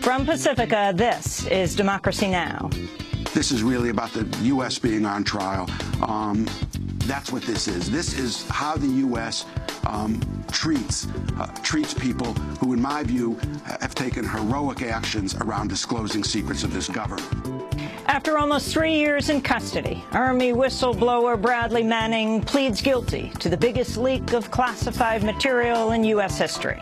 From Pacifica, this is Democracy Now! This is really about the U.S. being on trial. That's what this is. This is how the U.S. treats people who, in my view, have taken heroic actions around disclosing secrets of this government. After almost 3 years in custody, Army whistleblower Bradley Manning pleads guilty to the biggest leak of classified material in U.S. history.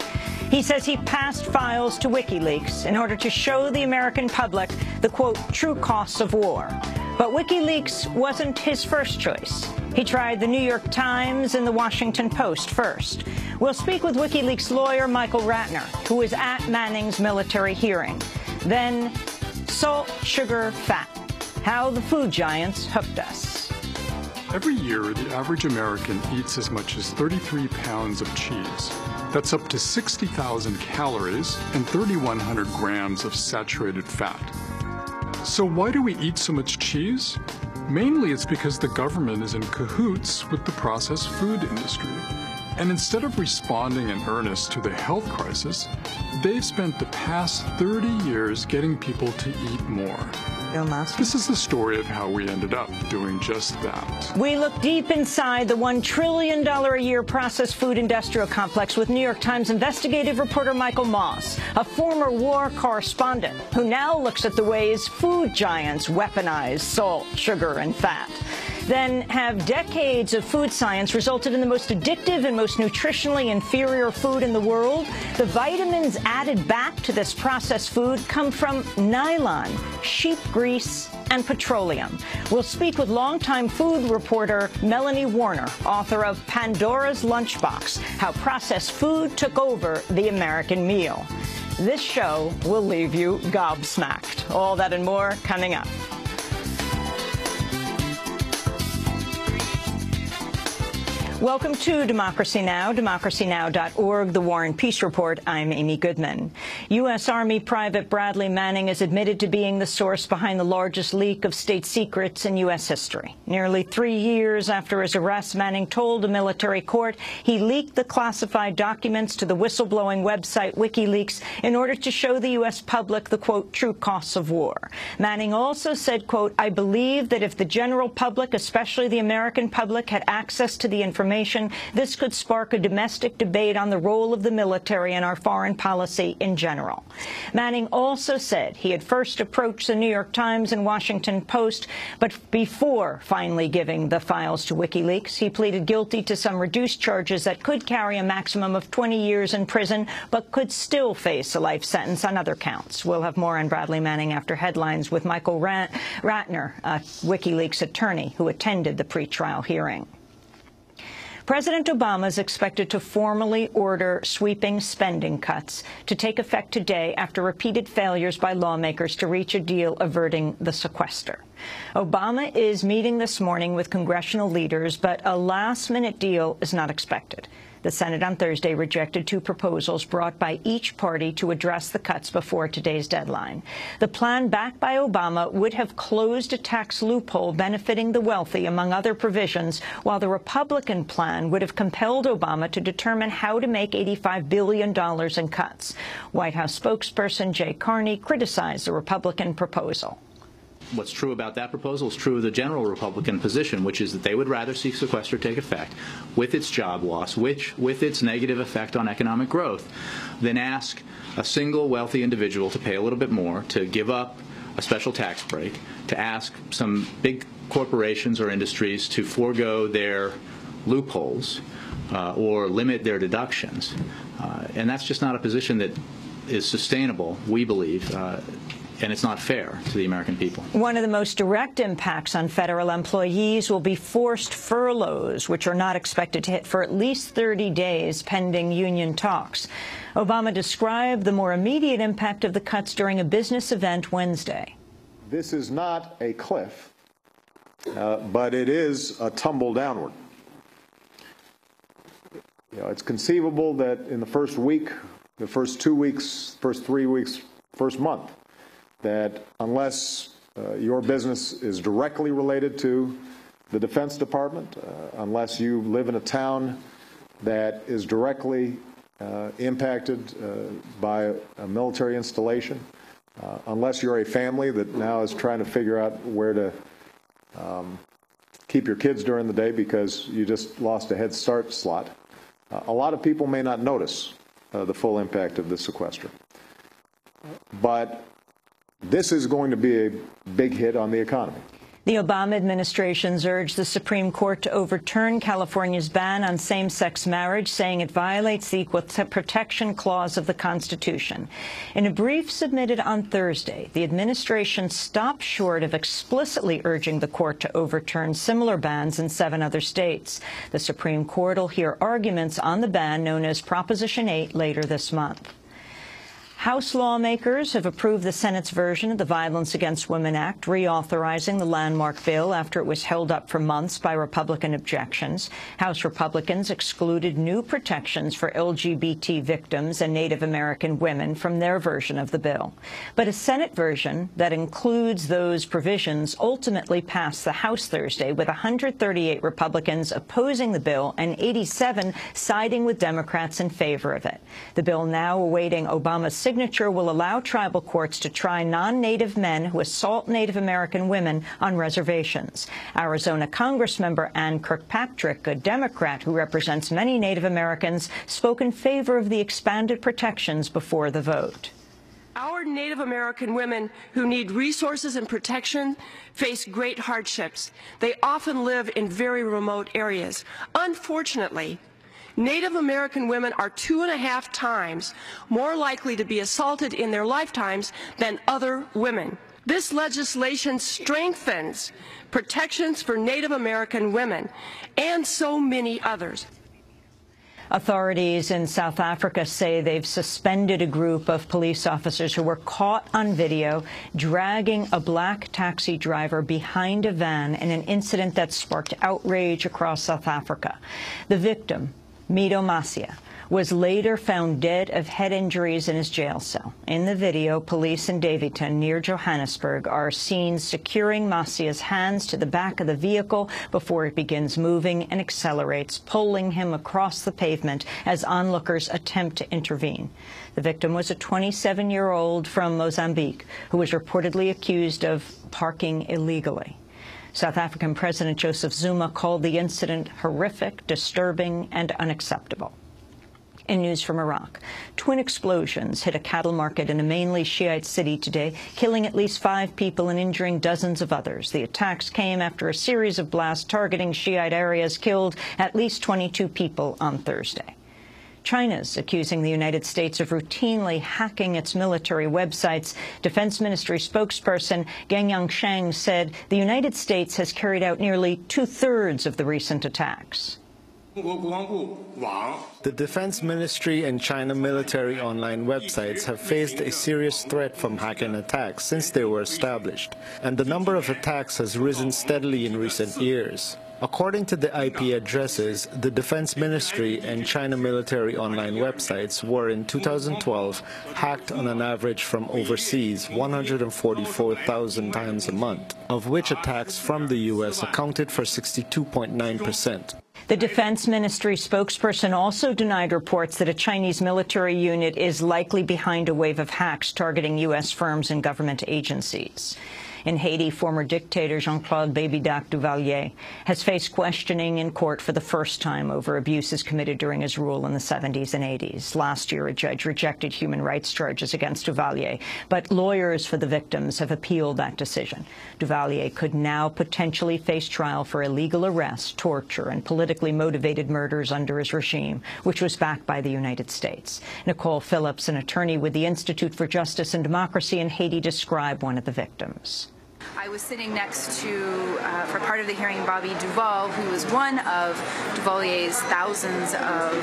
He says he passed files to WikiLeaks in order to show the American public the, quote, true costs of war. But WikiLeaks wasn't his first choice. He tried the New York Times and the Washington Post first. We'll speak with WikiLeaks lawyer Michael Ratner, who was at Manning's military hearing. Then, salt, sugar, fat. How the food giants hooked us. Every year, the average American eats as much as 33 pounds of cheese. That's up to 60,000 calories and 3,100 grams of saturated fat. So why do we eat so much cheese? Mainly it's because the government is in cahoots with the processed food industry. And instead of responding in earnest to the health crisis, they've spent the past 30 years getting people to eat more. This is the story of how we ended up doing just that. We look deep inside the $1 trillion a year processed food industrial complex with New York Times investigative reporter Michael Moss, a former war correspondent who now looks at the ways food giants weaponize salt, sugar, and fat. Then have decades of food science resulted in the most addictive and most nutritionally inferior food in the world? The vitamins added back to this processed food come from nylon, sheep grease, and petroleum. We'll speak with longtime food reporter Melanie Warner, author of Pandora's Lunchbox, How Processed Food Took Over the American Meal. This show will leave you gobsmacked. All that and more coming up. Welcome to Democracy Now!, democracynow.org, The War and Peace Report. I'm Amy Goodman. U.S. Army Private Bradley Manning is admitted to being the source behind the largest leak of state secrets in U.S. history. Nearly 3 years after his arrest, Manning told a military court he leaked the classified documents to the whistleblowing website WikiLeaks in order to show the U.S. public the, quote, true costs of war. Manning also said, quote, I believe that if the general public, especially the American public, had access to the information, this could spark a domestic debate on the role of the military in our foreign policy in general. Manning also said he had first approached the New York Times and Washington Post, but before finally giving the files to WikiLeaks, he pleaded guilty to some reduced charges that could carry a maximum of 20 years in prison, but could still face a life sentence on other counts. We'll have more on Bradley Manning after headlines with Michael Ratner, a WikiLeaks attorney who attended the pretrial hearing. President Obama is expected to formally order sweeping spending cuts to take effect today after repeated failures by lawmakers to reach a deal averting the sequester. Obama is meeting this morning with congressional leaders, but a last-minute deal is not expected. The Senate on Thursday rejected 2 proposals brought by each party to address the cuts before today's deadline. The plan backed by Obama would have closed a tax loophole benefiting the wealthy, among other provisions, while the Republican plan would have compelled Obama to determine how to make $85 billion in cuts. White House spokesperson Jay Carney criticized the Republican proposal. What's true about that proposal is true of the general Republican position, which is that they would rather see sequester take effect with its job loss, with its negative effect on economic growth, than ask a single wealthy individual to pay a little bit more, to give up a special tax break, to ask some big corporations or industries to forego their loopholes or limit their deductions. And that's just not a position that is sustainable, we believe. And it's not fair to the American people. One of the most direct impacts on federal employees will be forced furloughs, which are not expected to hit for at least 30 days pending union talks. Obama described the more immediate impact of the cuts during a business event Wednesday. This is not a cliff, but it is a tumble downward. It's conceivable that in the first week, the first 2 weeks, first 3 weeks, first month, that unless your business is directly related to the Defense Department, unless you live in a town that is directly impacted by a military installation, unless you're a family that now is trying to figure out where to keep your kids during the day because you just lost a Head Start slot, a lot of people may not notice the full impact of this sequester. But this is going to be a big hit on the economy. The Obama administration's urged the Supreme Court to overturn California's ban on same-sex marriage, saying it violates the Equal Protection Clause of the Constitution. In a brief submitted on Thursday, the administration stopped short of explicitly urging the court to overturn similar bans in 7 other states. The Supreme Court will hear arguments on the ban known as Proposition 8 later this month. House lawmakers have approved the Senate's version of the Violence Against Women Act, reauthorizing the landmark bill after it was held up for months by Republican objections. House Republicans excluded new protections for LGBT victims and Native American women from their version of the bill. But a Senate version that includes those provisions ultimately passed the House Thursday, with 138 Republicans opposing the bill and 87 siding with Democrats in favor of it. The bill, now awaiting Obama's signature, will allow tribal courts to try non-Native men who assault Native American women on reservations. Arizona Congressmember Ann Kirkpatrick, a Democrat who represents many Native Americans, spoke in favor of the expanded protections before the vote. Our Native American women who need resources and protection face great hardships. They often live in very remote areas. Unfortunately, Native American women are 2.5 times more likely to be assaulted in their lifetimes than other women. This legislation strengthens protections for Native American women and so many others. Authorities in South Africa say they've suspended a group of police officers who were caught on video dragging a black taxi driver behind a van in an incident that sparked outrage across South Africa. The victim, Mido Masia, was later found dead of head injuries in his jail cell. In the video, police in Daveyton, near Johannesburg, are seen securing Masia's hands to the back of the vehicle before it begins moving and accelerates, pulling him across the pavement as onlookers attempt to intervene. The victim was a 27-year-old from Mozambique who was reportedly accused of parking illegally. South African President Joseph Zuma called the incident horrific, disturbing, and unacceptable. In news from Iraq, twin explosions hit a cattle market in a mainly Shiite city today, killing at least 5 people and injuring dozens of others. The attacks came after a series of blasts targeting Shiite areas killed at least 22 people on Thursday. China's accusing the United States of routinely hacking its military websites. Defense Ministry spokesperson Geng Yangsheng said the United States has carried out nearly 2/3 of the recent attacks. The Defense Ministry and China military online websites have faced a serious threat from hacking attacks since they were established, and the number of attacks has risen steadily in recent years. According to the IP addresses, the Defense Ministry and China military online websites were in 2012 hacked on an average from overseas 144,000 times a month, of which attacks from the U.S. accounted for 62.9%. The Defense Ministry spokesperson also denied reports that a Chinese military unit is likely behind a wave of hacks targeting U.S. firms and government agencies. In Haiti, former dictator Jean-Claude Baby-Doc Duvalier has faced questioning in court for the first time over abuses committed during his rule in the 70s and 80s. Last year, a judge rejected human rights charges against Duvalier, but lawyers for the victims have appealed that decision. Duvalier could now potentially face trial for illegal arrest, torture, and politically motivated murders under his regime, which was backed by the United States. Nicole Phillips, an attorney with the Institute for Justice and Democracy in Haiti, described one of the victims. I was sitting next to, for part of the hearing, Bobby Duval, who was one of Duvalier's thousands of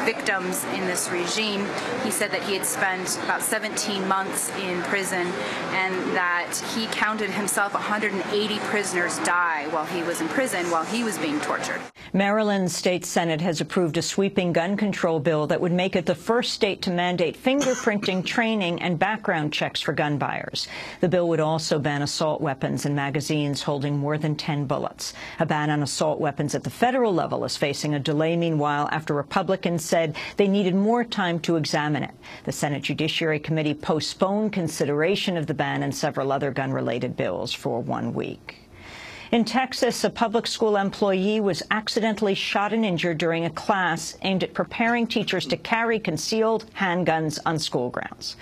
victims in this regime. He said that he had spent about 17 months in prison and that he counted himself 180 prisoners die while he was in prison, while he was being tortured. Maryland's state Senate has approved a sweeping gun control bill that would make it the first state to mandate fingerprinting, training, and background checks for gun buyers. The bill would also ban assault weapons and magazines holding more than 10 bullets. A ban on assault weapons at the federal level is facing a delay, meanwhile, after Republicans said they needed more time to examine it. The Senate Judiciary Committee postponed consideration of the ban and several other gun-related bills for 1 week. In Texas, a public school employee was accidentally shot and injured during a class aimed at preparing teachers to carry concealed handguns on school grounds.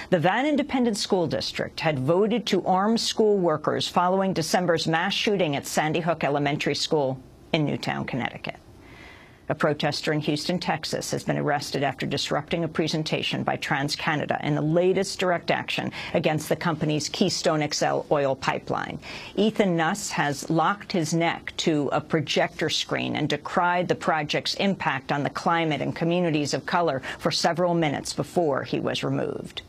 The Van Independent School District had voted to arm school workers following December's mass shooting at Sandy Hook Elementary School in Newtown, Connecticut. A protester in Houston, Texas, has been arrested after disrupting a presentation by TransCanada in the latest direct action against the company's Keystone XL oil pipeline. Ethan Nuss has locked his neck to a projector screen and decried the project's impact on the climate and communities of color for several minutes before he was removed.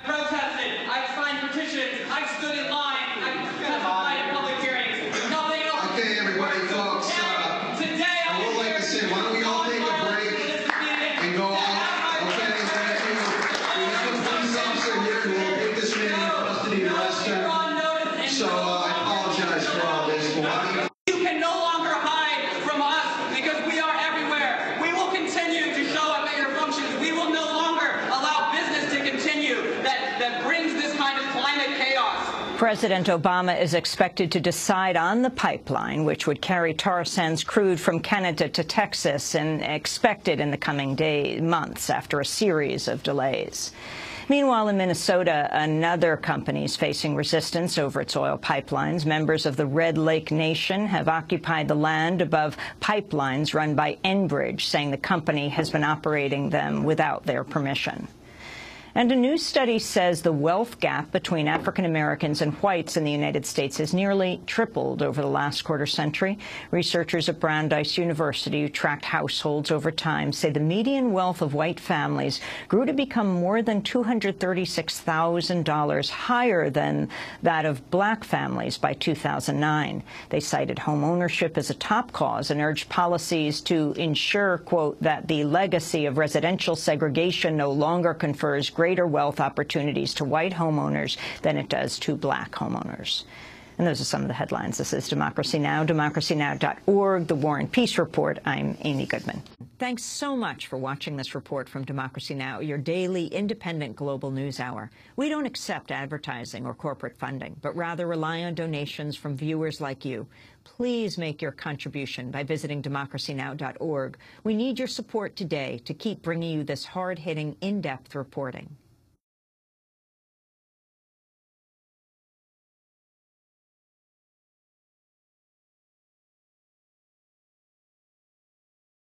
Protested. I've signed petitions. I've stood in line. I've testified in public hearings. Nothing else. Okay, everybody, folks. Today, I would like to say, why don't we all take a break and go off? Okay, thank you. We have a police officer here who will take this man in custody and arrest him. So I apologize for all this. But you can no longer hide from us because we are everywhere. We will continue to show up at your functions. We will no longer allow business to continue that brings this kind of climate chaos. President Obama is expected to decide on the pipeline, which would carry tar sands crude from Canada to Texas, and expected in the coming months after a series of delays. Meanwhile, in Minnesota, another company is facing resistance over its oil pipelines. Members of the Red Lake Nation have occupied the land above pipelines run by Enbridge, saying the company has been operating them without their permission. And a new study says the wealth gap between African Americans and whites in the United States has nearly tripled over the last quarter-century. Researchers at Brandeis University, who tracked households over time, say the median wealth of white families grew to become more than $236,000 higher than that of black families by 2009. They cited home ownership as a top cause and urged policies to ensure, quote, that the legacy of residential segregation no longer confers greater wealth opportunities to white homeowners than it does to black homeowners. And those are some of the headlines. This is Democracy Now!, democracynow.org, The War and Peace Report. I'm Amy Goodman. Thanks so much for watching this report from Democracy Now!, your daily independent global news hour. We don't accept advertising or corporate funding, but rather rely on donations from viewers like you. Please make your contribution by visiting democracynow.org. We need your support today to keep bringing you this hard-hitting, in-depth reporting.